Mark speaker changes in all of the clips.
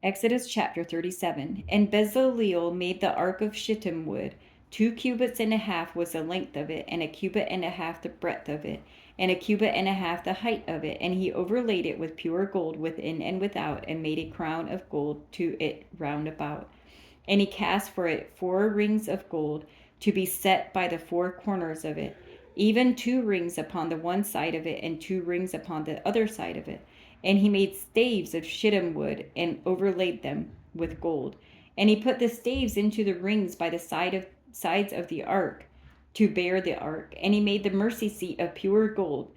Speaker 1: Exodus chapter 37. And Bezaleel made the ark of shittim wood. 2 cubits and a half was the length of it, and 1.5 cubits the breadth of it, and 1.5 cubits the height of it. And he overlaid it with pure gold within and without, and made a crown of gold to it round about. And he cast for it 4 rings of gold, to be set by the 4 corners of it, even 2 rings upon the one side of it, and 2 rings upon the other side of it. And he made staves of shittim wood, and overlaid them with gold. And he put the staves into the rings by the sides of the ark, to bear the ark. And he made the mercy seat of pure gold.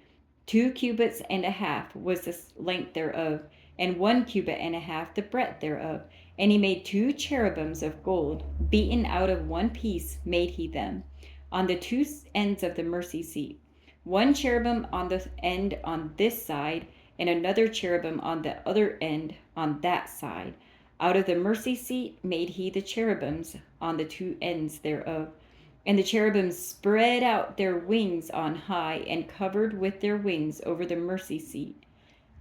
Speaker 1: 2 cubits and a half was the length thereof, and 1 cubit and a half the breadth thereof. And he made 2 cherubims of gold, beaten out of one piece made he them, on the 2 ends of the mercy seat. 1 cherubim on the end on this side, and another cherubim on the other end on that side. Out of the mercy seat made he the cherubims on the 2 ends thereof. And the cherubims spread out their wings on high, and covered with their wings over the mercy seat,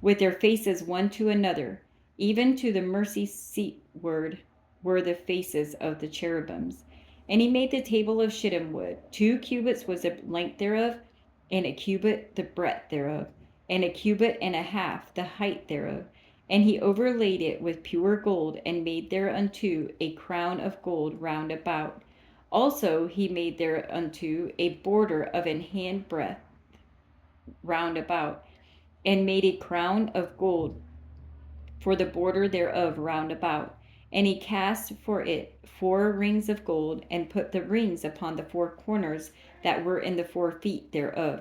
Speaker 1: with their faces one to another. Even to the mercy seat ward were the faces of the cherubims. And he made the table of shittim wood. 2 cubits was the length thereof, and 1 cubit the breadth thereof, and 1.5 cubits the height thereof. And he overlaid it with pure gold, and made thereunto a crown of gold round about. Also he made thereunto a border of an handbreadth round about, and made a crown of gold for the border thereof round about. And he cast for it 4 rings of gold, and put the rings upon the 4 corners that were in the 4 feet thereof.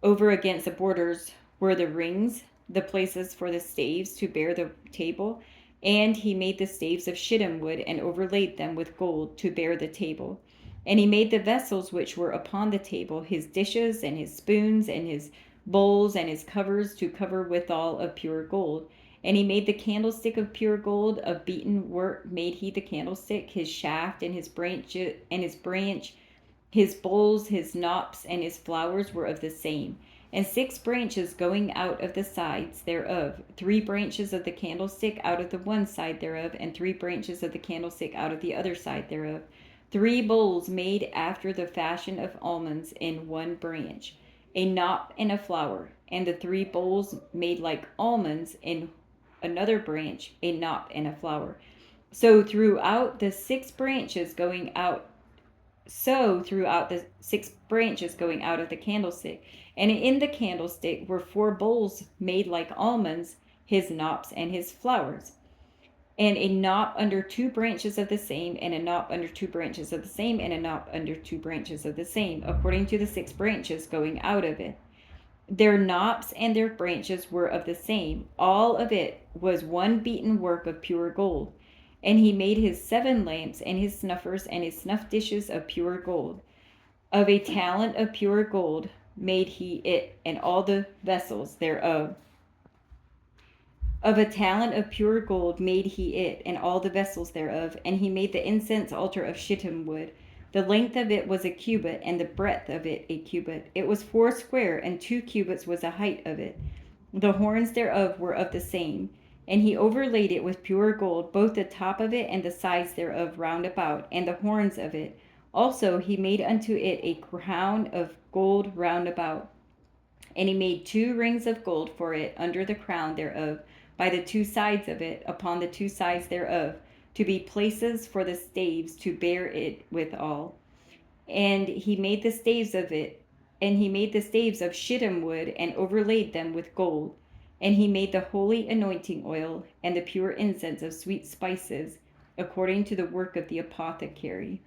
Speaker 1: Over against the borders were the rings, the places for the staves to bear the table. And he made the staves of shittim wood, and overlaid them with gold to bear the table. And he made the vessels which were upon the table, his dishes, and his spoons, and his bowls, and his covers, to cover withal of pure gold. And he made the candlestick of pure gold, of beaten work made he the candlestick, his shaft, and his branch, his bowls, his knops, and his flowers were of the same. And 6 branches going out of the sides thereof, 3 branches of the candlestick out of the one side thereof, and 3 branches of the candlestick out of the other side thereof. 3 bowls made after the fashion of almonds in one branch, a knop and a flower, and the 3 bowls made like almonds in another branch, a knot and a flower. So throughout the 6 branches going out of the candlestick. And in the candlestick were 4 bowls made like almonds, his knops and his flowers. And a knot under 2 branches of the same, and a knot under 2 branches of the same, and a knot under 2 branches of the same, according to the 6 branches going out of it. Their knops and their branches were of the same. All of it was one beaten work of pure gold. And he made his 7 lamps, and his snuffers, and his snuff dishes of pure gold. Of a talent of pure gold made he it, and all the vessels thereof. Of a talent of pure gold made he it, and all the vessels thereof. And he made the incense altar of shittim wood. The length of it was 1 cubit, and the breadth of it 1 cubit. It was 4 square, and 2 cubits was the height of it. The horns thereof were of the same. And he overlaid it with pure gold, both the top of it and the sides thereof round about, and the horns of it. Also he made unto it a crown of gold round about. And he made 2 rings of gold for it under the crown thereof, by the 2 sides of it, upon the 2 sides thereof, to be places for the staves to bear it withal. And he made the staves of shittim wood, and overlaid them with gold. And he made the holy anointing oil, and the pure incense of sweet spices, according to the work of the apothecary.